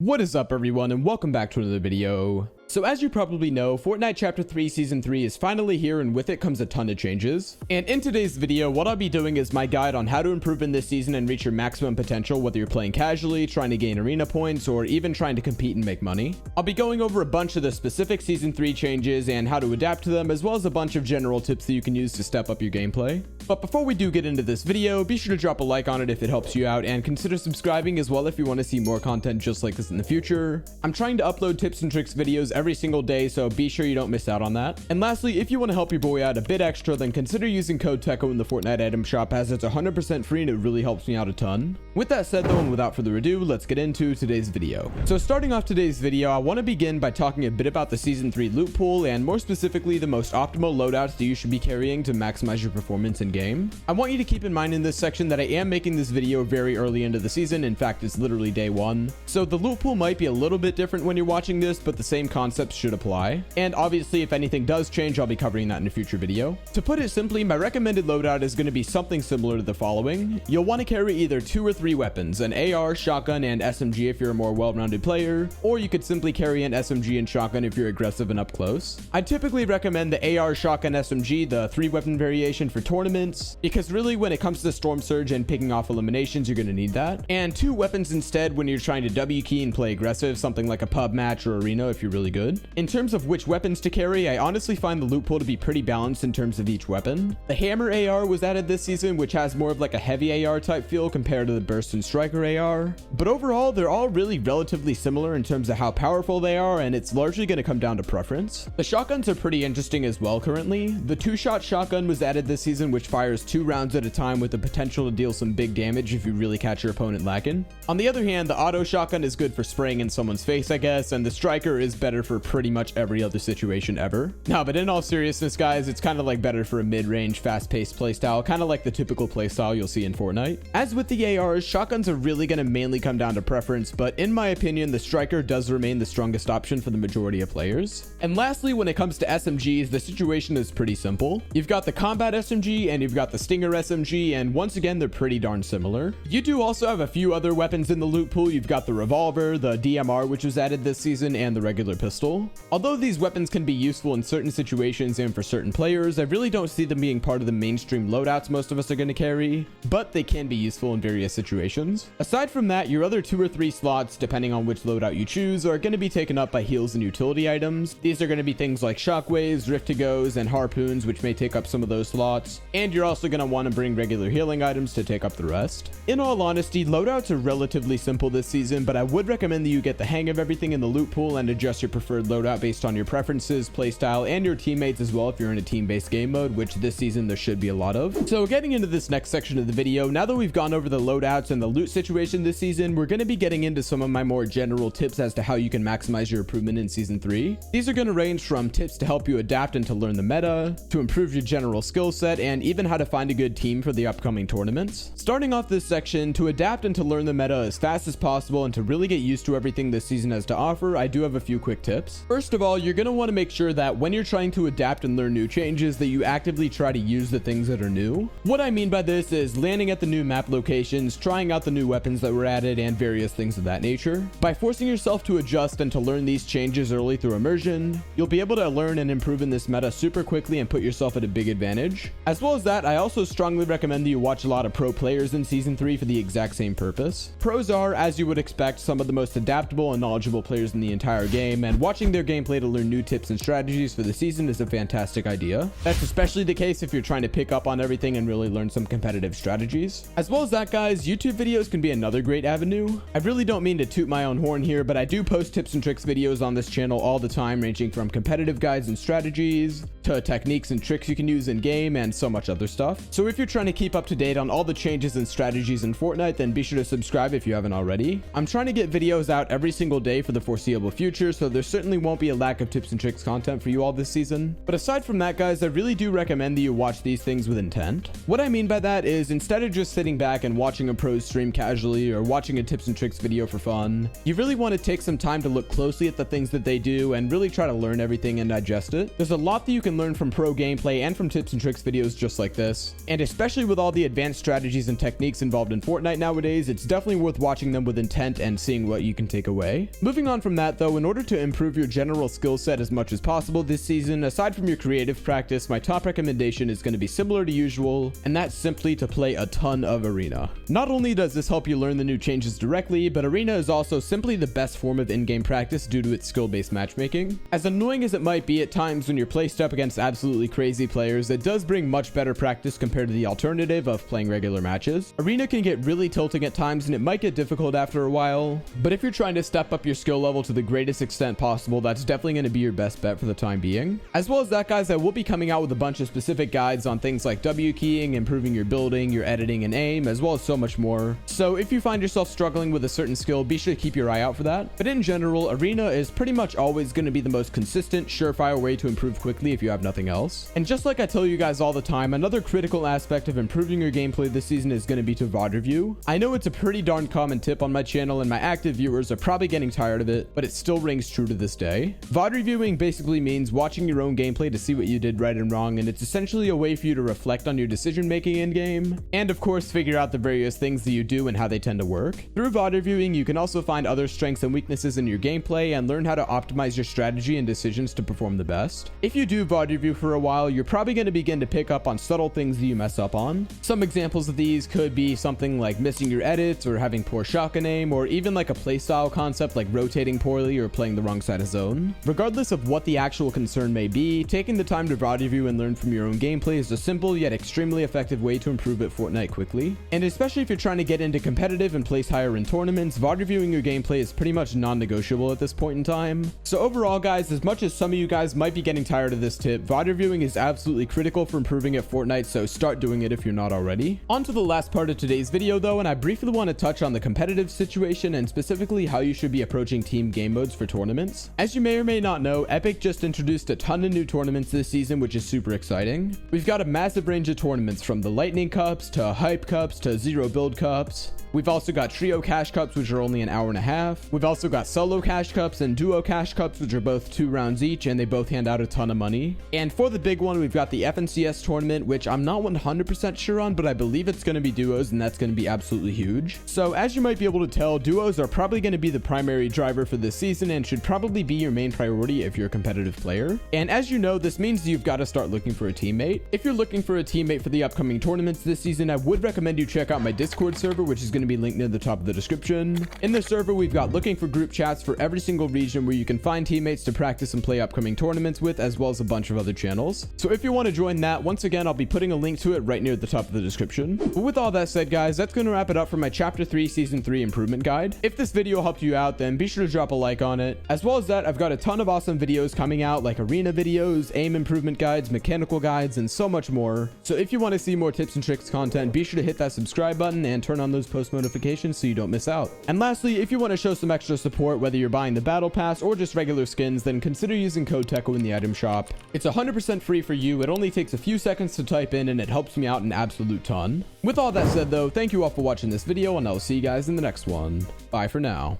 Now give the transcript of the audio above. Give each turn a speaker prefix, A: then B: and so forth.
A: What is up everyone, and welcome back to another video. So as you probably know, Fortnite Chapter 3 Season 3 is finally here, and with it comes a ton of changes. And in today's video, what I'll be doing is my guide on how to improve in this season and reach your maximum potential, whether you're playing casually, trying to gain arena points, or even trying to compete and make money. I'll be going over a bunch of the specific Season 3 changes and how to adapt to them, as well as a bunch of general tips that you can use to step up your gameplay. But before we do get into this video, be sure to drop a like on it if it helps you out, and consider subscribing as well if you want to see more content just like this in the future. I'm trying to upload tips and tricks videos every single day, so be sure you don't miss out on that. And lastly, if you want to help your boy out a bit extra, then consider using code TECHO in the Fortnite item shop, as it's 100% free and it really helps me out a ton. With that said though, and without further ado, let's get into today's video. So starting off today's video, I want to begin by talking a bit about the Season 3 loot pool, and more specifically the most optimal loadouts that you should be carrying to maximize your performance in game. I want you to keep in mind in this section that I am making this video very early into the season. In fact, it's literally day one. So the loot pool might be a little bit different when you're watching this, but the same concepts should apply. And obviously, if anything does change, I'll be covering that in a future video. To put it simply, my recommended loadout is going to be something similar to the following. You'll want to carry either 2 or 3 weapons, an AR, shotgun, and SMG if you're a more well-rounded player, or you could simply carry an SMG and shotgun if you're aggressive and up close. I typically recommend the AR, shotgun, SMG, the 3-weapon variation for tournaments, because really when it comes to Storm Surge and picking off eliminations, you're going to need that. And 2 weapons instead when you're trying to W key and play aggressive, something like a pub match or arena if you're really good. In terms of which weapons to carry, I honestly find the loot pool to be pretty balanced in terms of each weapon. The Hammer AR was added this season, which has more of like a heavy AR type feel compared to the Burst and Striker AR. But overall, they're all really relatively similar in terms of how powerful they are, and it's largely going to come down to preference. The shotguns are pretty interesting as well currently. The 2-shot shotgun was added this season, which fires 2 rounds at a time with the potential to deal some big damage if you really catch your opponent lacking. On the other hand, the auto shotgun is good for spraying in someone's face, I guess, and the Striker is better for pretty much every other situation ever. No, but in all seriousness, guys, it's kind of like better for a mid-range, fast-paced playstyle, kind of like the typical playstyle you'll see in Fortnite. As with the ARs, shotguns are really going to mainly come down to preference, but in my opinion, the Striker does remain the strongest option for the majority of players. And lastly, when it comes to SMGs, the situation is pretty simple. You've got the Combat SMG and you've got the Stinger SMG, and once again, they're pretty darn similar. You do also have a few other weapons in the loot pool. You've got the revolver, the DMR, which was added this season, and the regular pistol. Although these weapons can be useful in certain situations and for certain players, I really don't see them being part of the mainstream loadouts most of us are going to carry, but they can be useful in various situations. Aside from that, your other 2 or 3 slots, depending on which loadout you choose, are going to be taken up by heals and utility items. These are going to be things like shockwaves, rift-to-goes, and harpoons, which may take up some of those slots, and you're also going to want to bring regular healing items to take up the rest. In all honesty, loadouts are relatively simple this season, but I would recommend that you get the hang of everything in the loot pool and adjust your preferred loadout based on your preferences, playstyle, and your teammates as well if you're in a team-based game mode, which this season there should be a lot of. So getting into this next section of the video, now that we've gone over the loadouts and the loot situation this season, we're going to be getting into some of my more general tips as to how you can maximize your improvement in Season 3. These are going to range from tips to help you adapt and to learn the meta, to improve your general skill set, and even how to find a good team for the upcoming tournaments. Starting off this section, to adapt and to learn the meta as fast as possible and to really get used to everything this season has to offer, I do have a few quick tips. First of all, you're going to want to make sure that when you're trying to adapt and learn new changes, that you actively try to use the things that are new. What I mean by this is landing at the new map locations, trying out the new weapons that were added, and various things of that nature. By forcing yourself to adjust and to learn these changes early through immersion, you'll be able to learn and improve in this meta super quickly and put yourself at a big advantage. As well as that, I also strongly recommend that you watch a lot of pro players in Season 3 for the exact same purpose. Pros are, as you would expect, some of the most adaptable and knowledgeable players in the entire game, and watching their gameplay to learn new tips and strategies for the season is a fantastic idea. That's especially the case if you're trying to pick up on everything and really learn some competitive strategies. As well as that, guys, YouTube videos can be another great avenue. I really don't mean to toot my own horn here, but I do post tips and tricks videos on this channel all the time, ranging from competitive guides and strategies to techniques and tricks you can use in game and so much other stuff. So if you're trying to keep up to date on all the changes and strategies in Fortnite, then be sure to subscribe if you haven't already. I'm trying to get videos out every single day for the foreseeable future, so there's certainly won't be a lack of tips and tricks content for you all this season. But aside from that, guys, I really do recommend that you watch these things with intent. What I mean by that is, instead of just sitting back and watching a pro stream casually or watching a tips and tricks video for fun, you really want to take some time to look closely at the things that they do and really try to learn everything and digest it. There's a lot that you can learn from pro gameplay and from tips and tricks videos just like this, and especially with all the advanced strategies and techniques involved in Fortnite nowadays, it's definitely worth watching them with intent and seeing what you can take away. Moving on from that though, in order to improve your general skill set as much as possible this season, aside from your creative practice, my top recommendation is going to be similar to usual, and that's simply to play a ton of Arena. Not only does this help you learn the new changes directly, but Arena is also simply the best form of in-game practice due to its skill-based matchmaking. As annoying as it might be at times when you're placed up against absolutely crazy players, it does bring much better practice compared to the alternative of playing regular matches. Arena can get really tilting at times and it might get difficult after a while, but if you're trying to step up your skill level to the greatest extent possible, that's definitely going to be your best bet for the time being. As well as that, guys, I will be coming out with a bunch of specific guides on things like W keying, improving your building, your editing and aim, as well as so much more. So if you find yourself struggling with a certain skill, be sure to keep your eye out for that. But in general, Arena is pretty much always going to be the most consistent, surefire way to improve quickly if you have nothing else. And just like I tell you guys all the time, another critical aspect of improving your gameplay this season is going to be to VOD review. I know it's a pretty darn common tip on my channel and my active viewers are probably getting tired of it, but it still rings true to this day. VOD reviewing basically means watching your own gameplay to see what you did right and wrong, and it's essentially a way for you to reflect on your decision making in game, and of course figure out the various things that you do and how they tend to work. Through VOD reviewing, you can also find other strengths and weaknesses in your gameplay and learn how to optimize your strategy and decisions to perform the best. If you do VOD review for a while, you're probably going to begin to pick up on subtle things that you mess up on. Some examples of these could be something like missing your edits or having poor shotgun aim, or even like a playstyle concept like rotating poorly or playing the wrong side of zone. Regardless of what the actual concern may be, taking the time to VOD review and learn from your own gameplay is a simple yet extremely effective way to improve at Fortnite quickly. And especially if you're trying to get into competitive and place higher in tournaments, VOD reviewing your gameplay is pretty much non-negotiable at this point in time. So overall, guys, as much as some of you guys might be getting tired of this tip, VOD reviewing is absolutely critical for improving at Fortnite, so start doing it if you're not already. On to the last part of today's video though, and I briefly want to touch on the competitive situation and specifically how you should be approaching team game modes for tournaments. As you may or may not know, Epic just introduced a ton of new tournaments this season, which is super exciting. We've got a massive range of tournaments from the Lightning Cups to Hype Cups to Zero Build Cups. We've also got Trio Cash Cups, which are only an hour and a half. We've also got Solo Cash Cups and Duo Cash Cups, which are both 2 rounds each, and they both hand out a ton of money. And for the big one, we've got the FNCS tournament, which I'm not 100% sure on, but I believe it's going to be duos, and that's going to be absolutely huge. So as you might be able to tell, duos are probably going to be the primary driver for this season and should probably be your main priority if you're a competitive player. And as you know, this means you've got to start looking for a teammate. If you're looking for a teammate for the upcoming tournaments this season, I would recommend you check out my Discord server, which is going to be linked near the top of the description. In the server, we've got looking for group chats for every single region where you can find teammates to practice and play upcoming tournaments with, as well as a bunch of other channels. So if you want to join that, once again, I'll be putting a link to it right near the top of the description. But with all that said, guys, that's going to wrap it up for my Chapter 3 Season 3 improvement guide. If this video helped you out, then be sure to drop a like on it. As well as that, I've got a ton of awesome videos coming out, like arena videos, aim improvement guides, mechanical guides, and so much more. So if you want to see more tips and tricks content, be sure to hit that subscribe button and turn on those post notifications so you don't miss out. And lastly, if you want to show some extra support, whether you're buying the battle pass or just regular skins, then consider using code TECHO in the item shop. It's 100% free for you. It only takes a few seconds to type in and it helps me out an absolute ton. With all that said though, thank you all for watching this video and I'll see you guys in the next one. Bye for now.